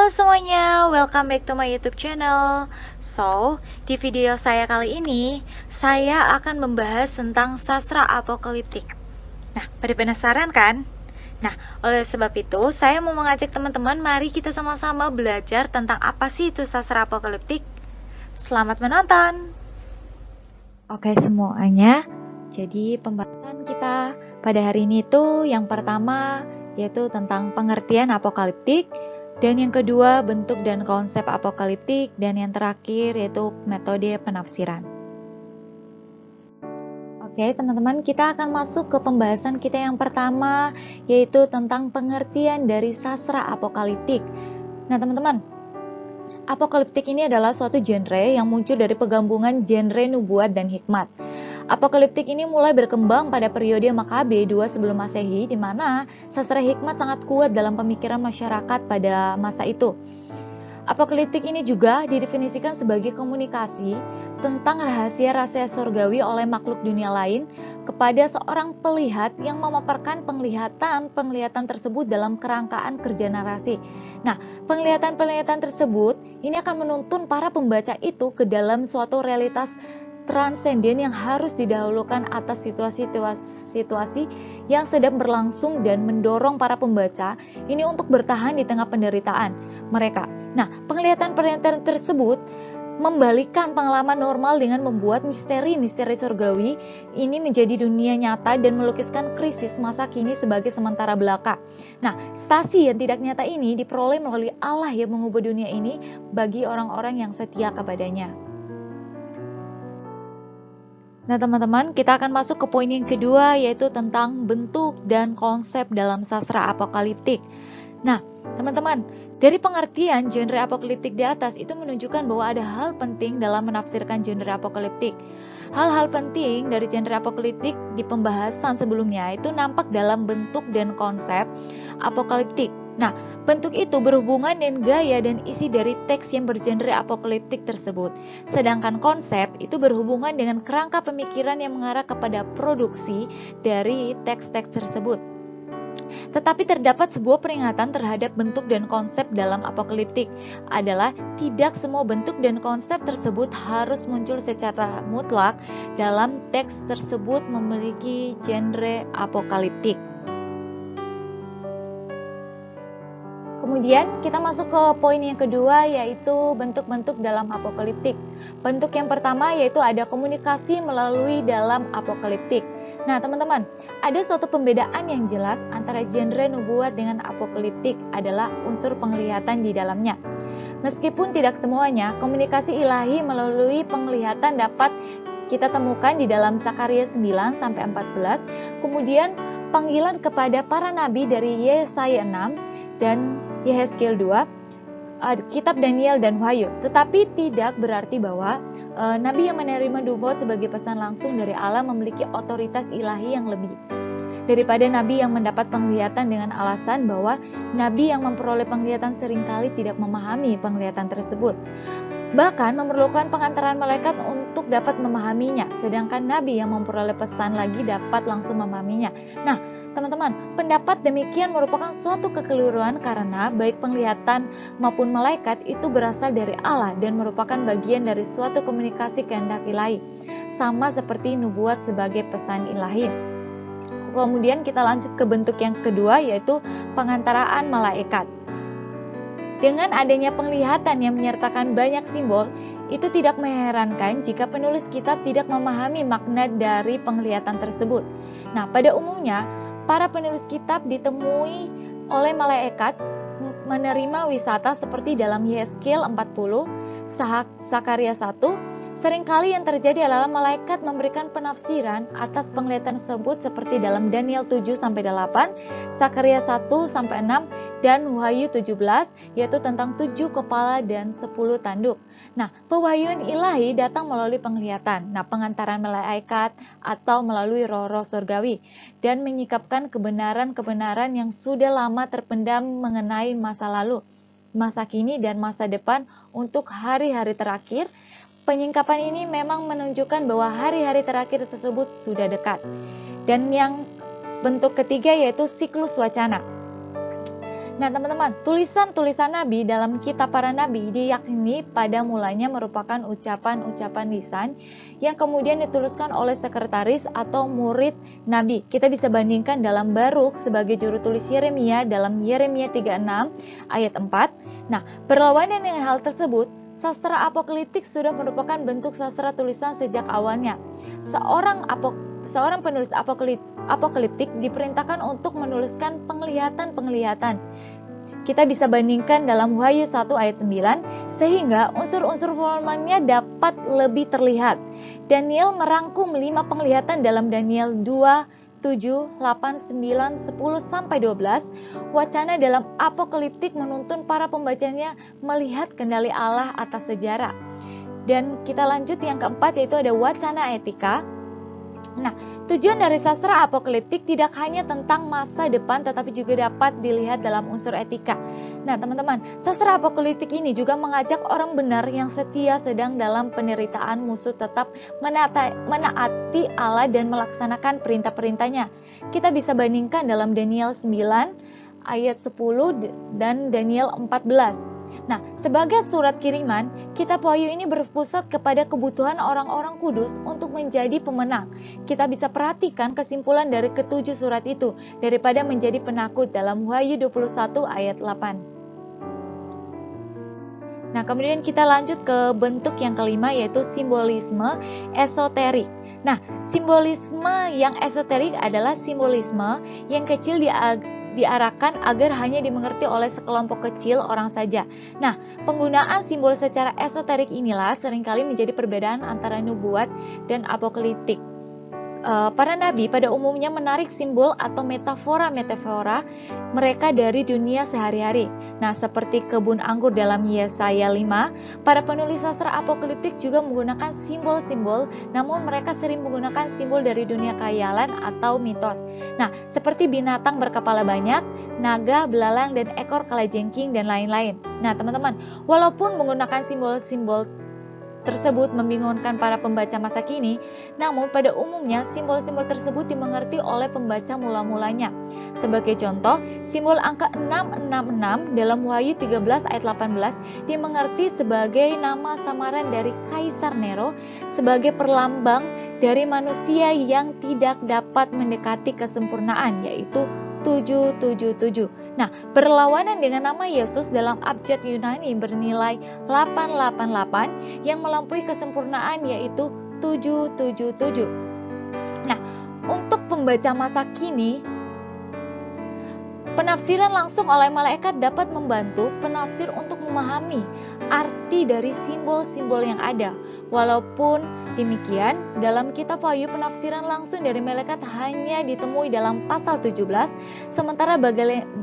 Halo semuanya, welcome back to my YouTube channel. So, di video saya kali ini, saya akan membahas tentang sastra apokaliptik. Nah, pada penasaran kan? Nah, oleh sebab itu, saya mau mengajak teman-teman, mari kita sama-sama belajar tentang apa sih itu sastra apokaliptik. Selamat menonton! Oke semuanya, jadi pembahasan kita pada hari ini itu yang pertama yaitu tentang pengertian apokaliptik, dan yang kedua bentuk dan konsep apokaliptik, dan yang terakhir yaitu metode penafsiran. Oke teman-teman, kita akan masuk ke pembahasan kita yang pertama yaitu tentang pengertian dari sastra apokaliptik. Nah teman-teman, apokaliptik ini adalah suatu genre yang muncul dari penggabungan genre nubuat dan hikmat. Apokaliptik ini mulai berkembang pada periode Makabe 2 sebelum Masehi, di mana sastra hikmat sangat kuat dalam pemikiran masyarakat pada masa itu. Apokaliptik ini juga didefinisikan sebagai komunikasi tentang rahasia-rahasia surgawi oleh makhluk dunia lain kepada seorang pelihat yang memaparkan penglihatan tersebut dalam kerangkaan kerja narasi. Nah, penglihatan tersebut ini akan menuntun para pembaca itu ke dalam suatu realitas transenden yang harus didahulukan atas situasi yang sedang berlangsung dan mendorong para pembaca ini untuk bertahan di tengah penderitaan mereka. Nah, penglihatan tersebut membalikkan pengalaman normal dengan membuat misteri-misteri surgawi ini menjadi dunia nyata dan melukiskan krisis masa kini sebagai sementara belaka. Nah, stasi yang tidak nyata ini diperoleh melalui Allah yang mengubah dunia ini bagi orang-orang yang setia kepadanya. Nah teman-teman, kita akan masuk ke poin yang kedua yaitu tentang bentuk dan konsep dalam sastra apokaliptik. Nah teman-teman, dari pengertian genre apokaliptik di atas itu menunjukkan bahwa ada hal penting dalam menafsirkan genre apokaliptik. Hal-hal penting dari genre apokaliptik di pembahasan sebelumnya itu nampak dalam bentuk dan konsep apokaliptik. Nah, bentuk itu berhubungan dengan gaya dan isi dari teks yang bergenre apokaliptik tersebut. Sedangkan konsep itu berhubungan dengan kerangka pemikiran yang mengarah kepada produksi dari teks-teks tersebut. Tetapi terdapat sebuah peringatan terhadap bentuk dan konsep dalam apokaliptik adalah tidak semua bentuk dan konsep tersebut harus muncul secara mutlak dalam teks tersebut memiliki genre apokaliptik. Kemudian kita masuk ke poin yang kedua yaitu bentuk-bentuk dalam apokaliptik. Bentuk yang pertama yaitu ada komunikasi melalui dalam apokaliptik. Nah teman-teman, ada suatu pembedaan yang jelas antara genre nubuat dengan apokaliptik adalah unsur penglihatan di dalamnya. Meskipun tidak semuanya, komunikasi ilahi melalui penglihatan dapat kita temukan di dalam Zakaria 9-14, kemudian panggilan kepada para nabi dari Yesaya 6 dan Yehezkiel 2, kitab Daniel dan Wahyu. Tetapi tidak berarti bahwa nabi yang menerima nubuat sebagai pesan langsung dari Allah memiliki otoritas ilahi yang lebih daripada nabi yang mendapat penglihatan dengan alasan bahwa nabi yang memperoleh penglihatan seringkali tidak memahami penglihatan tersebut. Bahkan memerlukan pengantaran malaikat untuk dapat memahaminya, sedangkan nabi yang memperoleh pesan lagi dapat langsung memahaminya. Nah, teman-teman, pendapat demikian merupakan suatu kekeliruan karena baik penglihatan maupun malaikat itu berasal dari Allah dan merupakan bagian dari suatu komunikasi kehendak ilahi, sama seperti nubuat sebagai pesan ilahi. Kemudian kita lanjut ke bentuk yang kedua yaitu pengantaraan malaikat. Dengan adanya penglihatan yang menyertakan banyak simbol, itu tidak mengherankan jika penulis kitab tidak memahami makna dari penglihatan tersebut. Nah, pada umumnya para penulis kitab ditemui oleh malaikat menerima wisata seperti dalam Yehezkiel 40, Zakaria 1. Seringkali yang terjadi adalah malaikat memberikan penafsiran atas penglihatan tersebut seperti dalam Daniel 7-8, Zakaria 1-6, dan Wahyu 17, yaitu tentang 7 kepala dan 10 tanduk. Nah, pewahyuan ilahi datang melalui penglihatan, pengantaran malaikat atau melalui roh-roh surgawi, dan menyikapkan kebenaran-kebenaran yang sudah lama terpendam mengenai masa lalu, masa kini, dan masa depan untuk hari-hari terakhir. Penyingkapan ini memang menunjukkan bahwa hari-hari terakhir tersebut sudah dekat. Dan yang bentuk ketiga yaitu siklus wacana. Nah teman-teman, tulisan-tulisan Nabi dalam kitab para Nabi diyakini pada mulanya merupakan ucapan-ucapan lisan yang kemudian dituliskan oleh sekretaris atau murid Nabi. Kita bisa bandingkan dalam Baruk sebagai juru tulis Yeremia dalam Yeremia 36 ayat 4. Nah, berlawanan dengan hal tersebut, sastra apokaliptik sudah merupakan bentuk sastra tulisan sejak awalnya. Seorang penulis apokaliptik diperintahkan untuk menuliskan penglihatan-penglihatan. Kita bisa bandingkan dalam Wahyu 1 ayat 9, sehingga unsur-unsur firman-Nya dapat lebih terlihat. Daniel merangkum 5 penglihatan dalam Daniel 2, 7, 8, 9, 10, sampai 12. Wacana dalam apokaliptik menuntun para pembacanya melihat kendali Allah atas sejarah. Dan kita lanjut yang keempat, yaitu ada wacana etika. Nah, tujuan dari sastra apokaliptik tidak hanya tentang masa depan, tetapi juga dapat dilihat dalam unsur etika. Nah, teman-teman, sastra apokaliptik ini juga mengajak orang benar yang setia sedang dalam penderitaan musuh tetap menaati Allah dan melaksanakan perintah-perintahnya. Kita bisa bandingkan dalam Daniel 9 ayat 10 dan Daniel 14. Nah, sebagai surat kiriman, kitab Wahyu ini berpusat kepada kebutuhan orang-orang kudus untuk menjadi pemenang. Kita bisa perhatikan kesimpulan dari ketujuh surat itu daripada menjadi penakut dalam Wahyu 21 ayat 8. Nah, kemudian kita lanjut ke bentuk yang kelima, yaitu simbolisme esoterik. Nah, simbolisme yang esoterik adalah simbolisme yang kecil diarahkan agar hanya dimengerti oleh sekelompok kecil orang saja. Nah, penggunaan simbol secara esoterik inilah seringkali menjadi perbedaan antara nubuat dan apokaliptik. Para nabi pada umumnya menarik simbol atau metafora mereka dari dunia sehari-hari. Nah, seperti kebun anggur dalam Yesaya 5, para penulis sastra apokaliptik juga menggunakan simbol-simbol, namun mereka sering menggunakan simbol dari dunia khayalan atau mitos. Nah, seperti binatang berkepala banyak, naga, belalang, dan ekor kalajengking, dan lain-lain. Nah, teman-teman, walaupun menggunakan simbol-simbol tersebut membingungkan para pembaca masa kini, namun pada umumnya simbol-simbol tersebut dimengerti oleh pembaca mula-mulanya. Sebagai contoh, simbol angka 666 dalam Wahyu 13 ayat 18 dimengerti sebagai nama samaran dari Kaisar Nero sebagai perlambang dari manusia yang tidak dapat mendekati kesempurnaan, yaitu 777. Nah, berlawanan dengan nama Yesus dalam abjad Yunani bernilai 888 yang melampaui kesempurnaan, yaitu 777. Nah, untuk pembaca masa kini, penafsiran langsung oleh malaikat dapat membantu penafsir untuk memahami arti dari simbol-simbol yang ada. Walaupun demikian, dalam kitab Wahyu penafsiran langsung dari malaikat hanya ditemui dalam pasal 17, sementara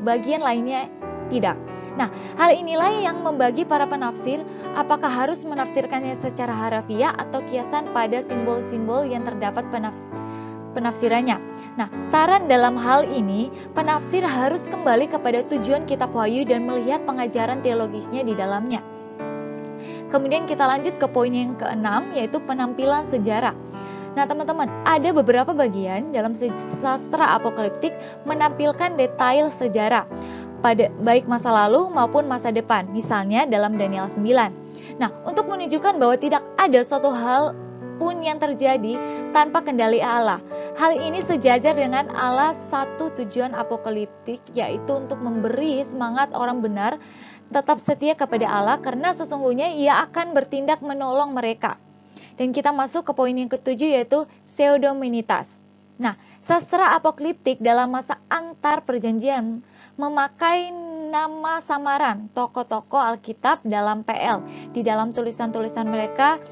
bagian lainnya tidak. Nah, hal inilah yang membagi para penafsir apakah harus menafsirkannya secara harafiah atau kiasan pada simbol-simbol yang terdapat penafsirannya. Nah, saran dalam hal ini, penafsir harus kembali kepada tujuan kitab Wahyu dan melihat pengajaran teologisnya di dalamnya. Kemudian kita lanjut ke poin yang keenam, yaitu penampilan sejarah. Nah, teman-teman, ada beberapa bagian dalam sastra apokaliptik menampilkan detail sejarah pada baik masa lalu maupun masa depan, misalnya dalam Daniel 9. Nah, untuk menunjukkan bahwa tidak ada suatu hal pun yang terjadi tanpa kendali Allah. Hal ini sejajar dengan satu tujuan apokaliptik, yaitu untuk memberi semangat orang benar tetap setia kepada Allah, karena sesungguhnya Ia akan bertindak menolong mereka. Dan kita masuk ke poin yang ketujuh, yaitu pseudominitas. Nah, sastra apokaliptik dalam masa antar perjanjian memakai nama samaran tokoh-tokoh Alkitab dalam PL. Di dalam tulisan-tulisan mereka,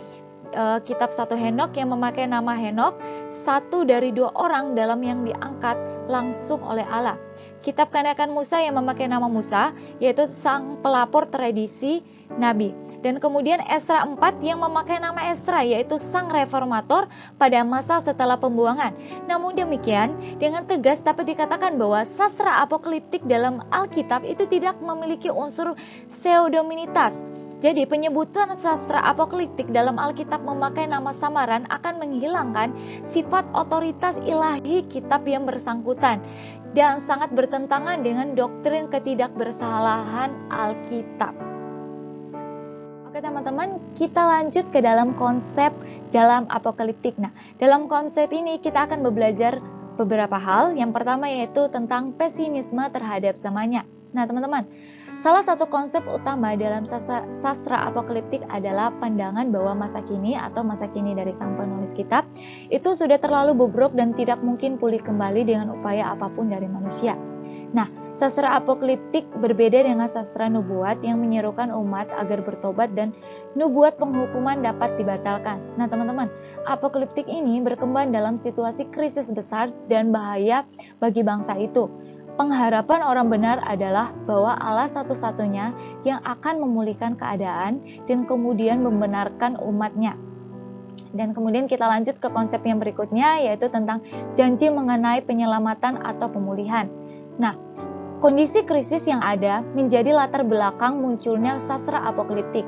kitab 1 Henok yang memakai nama Henok, satu dari 2 orang dalam yang diangkat langsung oleh Allah. Kitab Kenaikan Musa yang memakai nama Musa, yaitu sang pelapor tradisi Nabi. Dan kemudian Esra 4 yang memakai nama Esra, yaitu sang reformator pada masa setelah pembuangan. Namun demikian, dengan tegas dapat dikatakan bahwa sastra apokaliptik dalam Alkitab itu tidak memiliki unsur pseudominitas. Jadi penyebutan sastra apokaliptik dalam Alkitab memakai nama samaran akan menghilangkan sifat otoritas ilahi kitab yang bersangkutan dan sangat bertentangan dengan doktrin ketidakbersalahan Alkitab. Oke teman-teman, kita lanjut ke dalam konsep dalam apokaliptik. Nah, dalam konsep ini kita akan belajar beberapa hal. Yang pertama yaitu tentang pesimisme terhadap zamannya. Nah teman-teman, salah satu konsep utama dalam sastra apokaliptik adalah pandangan bahwa masa kini atau masa kini dari sang penulis kitab itu sudah terlalu bobrok dan tidak mungkin pulih kembali dengan upaya apapun dari manusia. Nah, sastra apokaliptik berbeda dengan sastra nubuat yang menyerukan umat agar bertobat dan nubuat penghukuman dapat dibatalkan. Nah teman-teman, apokaliptik ini berkembang dalam situasi krisis besar dan bahaya bagi bangsa itu. Pengharapan orang benar adalah bahwa Allah satu-satunya yang akan memulihkan keadaan dan kemudian membenarkan umatnya. Dan kemudian kita lanjut ke konsep yang berikutnya yaitu tentang janji mengenai penyelamatan atau pemulihan. Nah, kondisi krisis yang ada menjadi latar belakang munculnya sastra apokaliptik,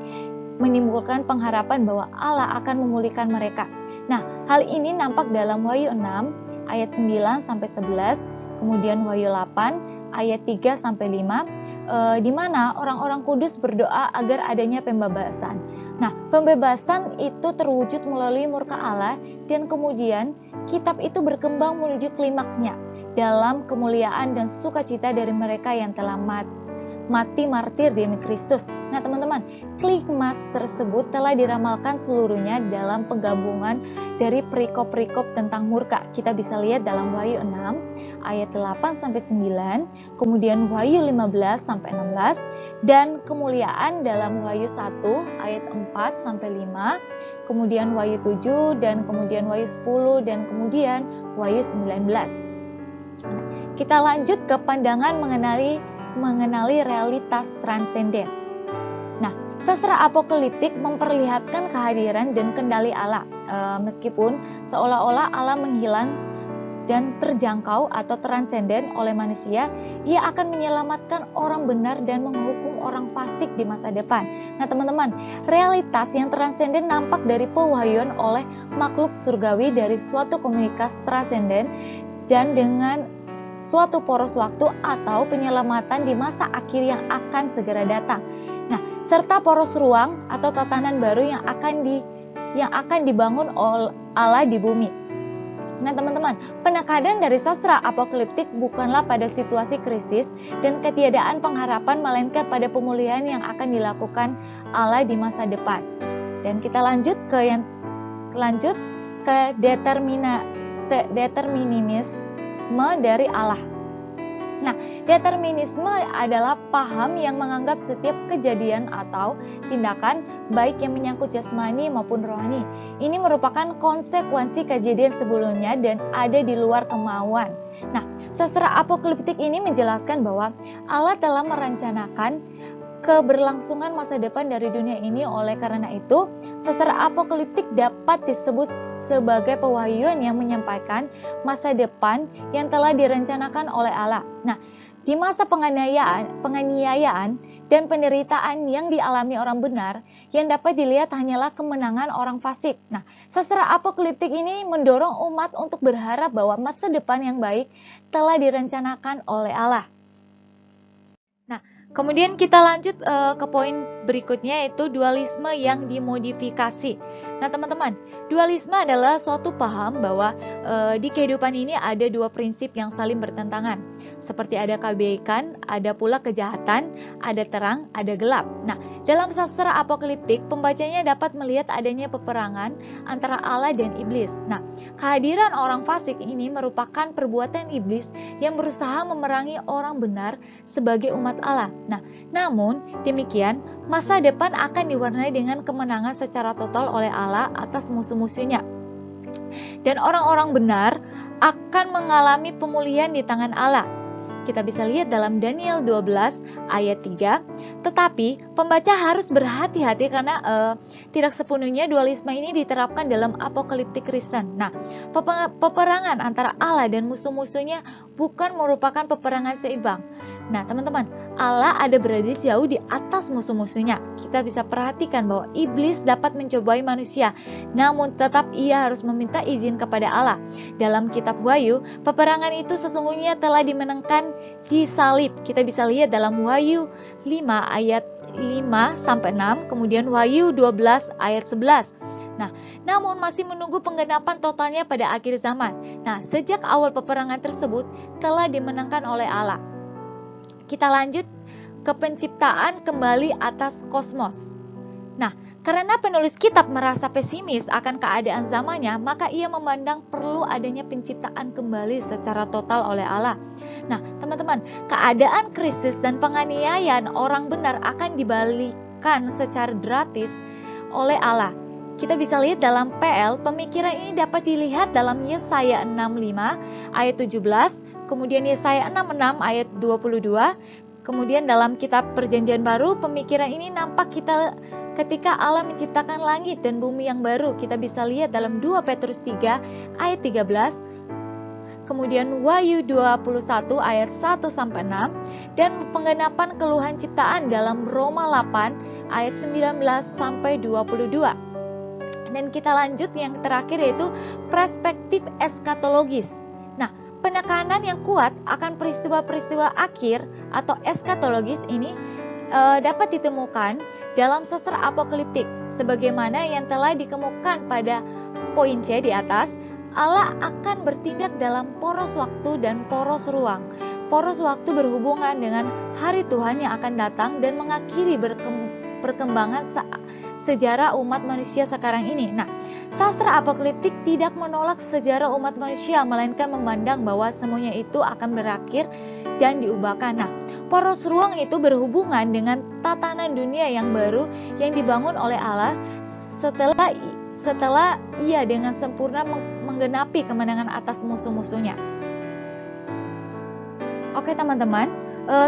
menimbulkan pengharapan bahwa Allah akan memulihkan mereka. Nah, hal ini nampak dalam Wahyu 6 ayat 9 sampai 11. Kemudian Wahyu 8 ayat 3 sampai 5 di mana orang-orang kudus berdoa agar adanya pembebasan. Nah, pembebasan itu terwujud melalui murka Allah dan kemudian kitab itu berkembang menuju klimaksnya dalam kemuliaan dan sukacita dari mereka yang telah mati martir demi Kristus. Nah teman-teman, klimaks tersebut telah diramalkan seluruhnya dalam penggabungan dari perikop-perikop tentang murka. Kita bisa lihat dalam Wahyu 6 ayat 8 sampai 9, kemudian Wahyu 15 sampai 16 dan kemuliaan dalam Wahyu 1 ayat 4 sampai 5, kemudian Wahyu 7 dan kemudian Wahyu 10 dan kemudian Wahyu 19. Kita lanjut ke pandangan mengenali realitas transenden. Nah, sastra apokaliptik memperlihatkan kehadiran dan kendali Allah, meskipun seolah-olah Allah menghilang dan terjangkau atau transenden oleh manusia, ia akan menyelamatkan orang benar dan menghukum orang fasik di masa depan. Nah teman-teman, realitas yang transenden nampak dari pewahyuan oleh makhluk surgawi dari suatu komunitas transenden dan dengan suatu poros waktu atau penyelamatan di masa akhir yang akan segera datang. Nah, serta poros ruang atau tatanan baru yang akan dibangun oleh Allah di bumi. Nah teman-teman, penekanan dari sastra apokaliptik bukanlah pada situasi krisis dan ketiadaan pengharapan, melainkan pada pemulihan yang akan dilakukan Allah di masa depan. Dan kita lanjut ke determinisme dari Allah. Nah, determinisme adalah paham yang menganggap setiap kejadian atau tindakan baik yang menyangkut jasmani maupun rohani ini merupakan konsekuensi kejadian sebelumnya dan ada di luar kemauan. Nah, sastra apokaliptik ini menjelaskan bahwa Allah telah merencanakan keberlangsungan masa depan dari dunia ini. Oleh karena itu, sastra apokaliptik dapat disebut sebagai pewahyuan yang menyampaikan masa depan yang telah direncanakan oleh Allah. Nah, di masa penganiayaan dan penderitaan yang dialami orang benar, yang dapat dilihat hanyalah kemenangan orang fasik. Nah, sastra apokaliptik ini mendorong umat untuk berharap bahwa masa depan yang baik telah direncanakan oleh Allah. Nah, kemudian kita lanjut ke poin berikutnya yaitu dualisme yang dimodifikasi. Nah teman-teman, dualisme adalah suatu paham bahwa di kehidupan ini ada dua prinsip yang saling bertentangan. Seperti ada kebaikan, ada pula kejahatan, ada terang, ada gelap. Nah, dalam sastra apokaliptik, pembacanya dapat melihat adanya peperangan antara Allah dan iblis. Nah, kehadiran orang fasik ini merupakan perbuatan iblis yang berusaha memerangi orang benar sebagai umat Allah. Nah, namun demikian, masa depan akan diwarnai dengan kemenangan secara total oleh Allah atas musuh-musuhnya. Dan orang-orang benar akan mengalami pemulihan di tangan Allah. Kita bisa lihat dalam Daniel 12 ayat 3. Tetapi pembaca harus berhati-hati karena tidak sepenuhnya dualisme ini diterapkan dalam apokaliptik Kristen. Nah, peperangan antara Allah dan musuh-musuhnya bukan merupakan peperangan seimbang. Nah, teman-teman, Allah ada berada jauh di atas musuh-musuhnya. Kita bisa perhatikan bahwa iblis dapat mencobai manusia, namun tetap ia harus meminta izin kepada Allah. Dalam kitab Wahyu, peperangan itu sesungguhnya telah dimenangkan di salib. Kita bisa lihat dalam Wahyu 5 ayat 5 sampai 6, kemudian Wahyu 12 ayat 11. Nah, namun masih menunggu penggenapan totalnya pada akhir zaman. Nah, sejak awal peperangan tersebut telah dimenangkan oleh Allah. Kita lanjut ke penciptaan kembali atas kosmos. Nah, karena penulis kitab merasa pesimis akan keadaan zamannya, maka ia memandang perlu adanya penciptaan kembali secara total oleh Allah. Nah, teman-teman, keadaan krisis dan penganiayaan orang benar akan dibalikkan secara gratis oleh Allah. Kita bisa lihat dalam PL, pemikiran ini dapat dilihat dalam Yesaya 65 ayat 17, kemudian Yesaya 66 ayat 22, kemudian dalam kitab Perjanjian Baru, pemikiran ini nampak ketika Allah menciptakan langit dan bumi yang baru. Kita bisa lihat dalam 2 Petrus 3 ayat 13, kemudian Wahyu 21 ayat 1 sampai 6, dan penggenapan keluhan ciptaan dalam Roma 8 ayat 19 sampai 22. Dan kita lanjut yang terakhir, yaitu perspektif eskatologis. Nah, penekanan yang kuat akan peristiwa-peristiwa akhir atau eskatologis ini dapat ditemukan dalam sastra apokaliptik. Sebagaimana yang telah dikemukakan pada poin C di atas, Allah akan bertindak dalam poros waktu dan poros ruang. Poros waktu berhubungan dengan hari Tuhan yang akan datang dan mengakhiri perkembangan sejarah umat manusia sekarang ini. Nah, sastra apokaliptik tidak menolak sejarah umat manusia, melainkan memandang bahwa semuanya itu akan berakhir dan diubahkan. Nah, poros ruang itu berhubungan dengan tatanan dunia yang baru yang dibangun oleh Allah setelah ia dengan sempurna menggenapi kemenangan atas musuh-musuhnya. Oke teman-teman,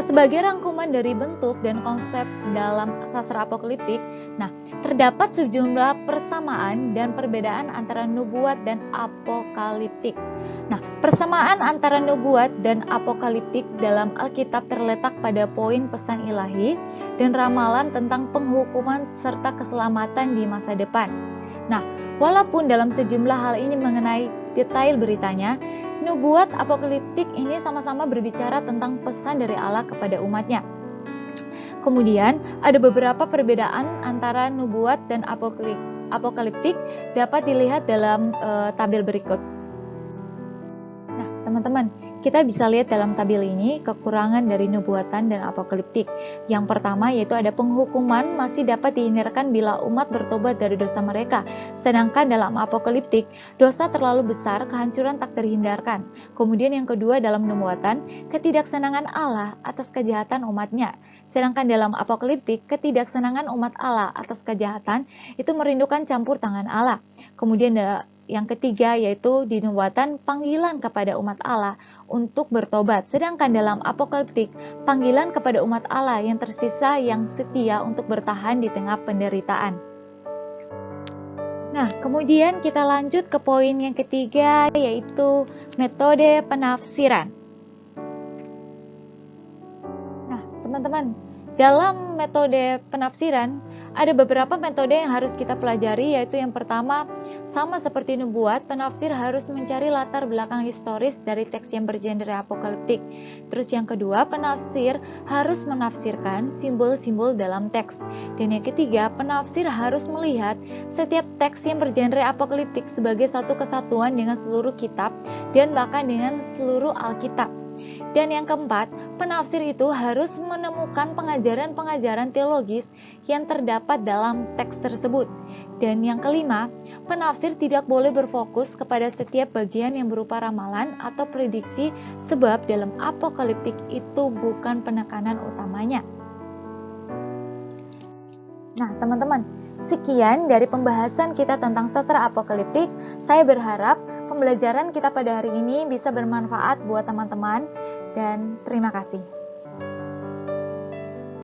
sebagai rangkuman dari bentuk dan konsep dalam sastra apokaliptik, nah, terdapat sejumlah persamaan dan perbedaan antara nubuat dan apokaliptik. Nah, persamaan antara nubuat dan apokaliptik dalam Alkitab terletak pada poin pesan ilahi dan ramalan tentang penghukuman serta keselamatan di masa depan. Nah, walaupun dalam sejumlah hal ini mengenai detail beritanya, nubuat apokaliptik ini sama-sama berbicara tentang pesan dari Allah kepada umatnya. Kemudian, ada beberapa perbedaan antara nubuat dan apokaliptik dapat dilihat dalam tabel berikut. Nah, teman-teman, kita bisa lihat dalam tabel ini kekurangan dari nubuatan dan apokaliptik. Yang pertama yaitu ada penghukuman masih dapat dihindarkan bila umat bertobat dari dosa mereka. Sedangkan dalam apokaliptik, dosa terlalu besar, kehancuran tak terhindarkan. Kemudian yang kedua dalam nubuatan, ketidaksenangan Allah atas kejahatan umatnya. Sedangkan dalam apokaliptik, ketidaksenangan umat Allah atas kejahatan itu merindukan campur tangan Allah. Kemudian yang ketiga yaitu di nubuatan panggilan kepada umat Allah untuk bertobat. Sedangkan dalam apokaliptik, panggilan kepada umat Allah yang tersisa yang setia untuk bertahan di tengah penderitaan. Nah, kemudian kita lanjut ke poin yang ketiga yaitu metode penafsiran. Nah, teman-teman, dalam metode penafsiran ada beberapa metode yang harus kita pelajari, yaitu yang pertama, sama seperti nubuat, penafsir harus mencari latar belakang historis dari teks yang bergenre apokaliptik. Terus yang kedua, penafsir harus menafsirkan simbol-simbol dalam teks. Dan yang ketiga, penafsir harus melihat setiap teks yang bergenre apokaliptik sebagai satu kesatuan dengan seluruh kitab dan bahkan dengan seluruh Alkitab. Dan yang keempat, penafsir itu harus menemukan pengajaran-pengajaran teologis yang terdapat dalam teks tersebut. Dan yang kelima, penafsir tidak boleh berfokus kepada setiap bagian yang berupa ramalan atau prediksi, sebab dalam apokaliptik itu bukan penekanan utamanya. Nah, teman-teman, sekian dari pembahasan kita tentang sastra apokaliptik. Saya berharap pembelajaran kita pada hari ini bisa bermanfaat buat teman-teman, dan terima kasih.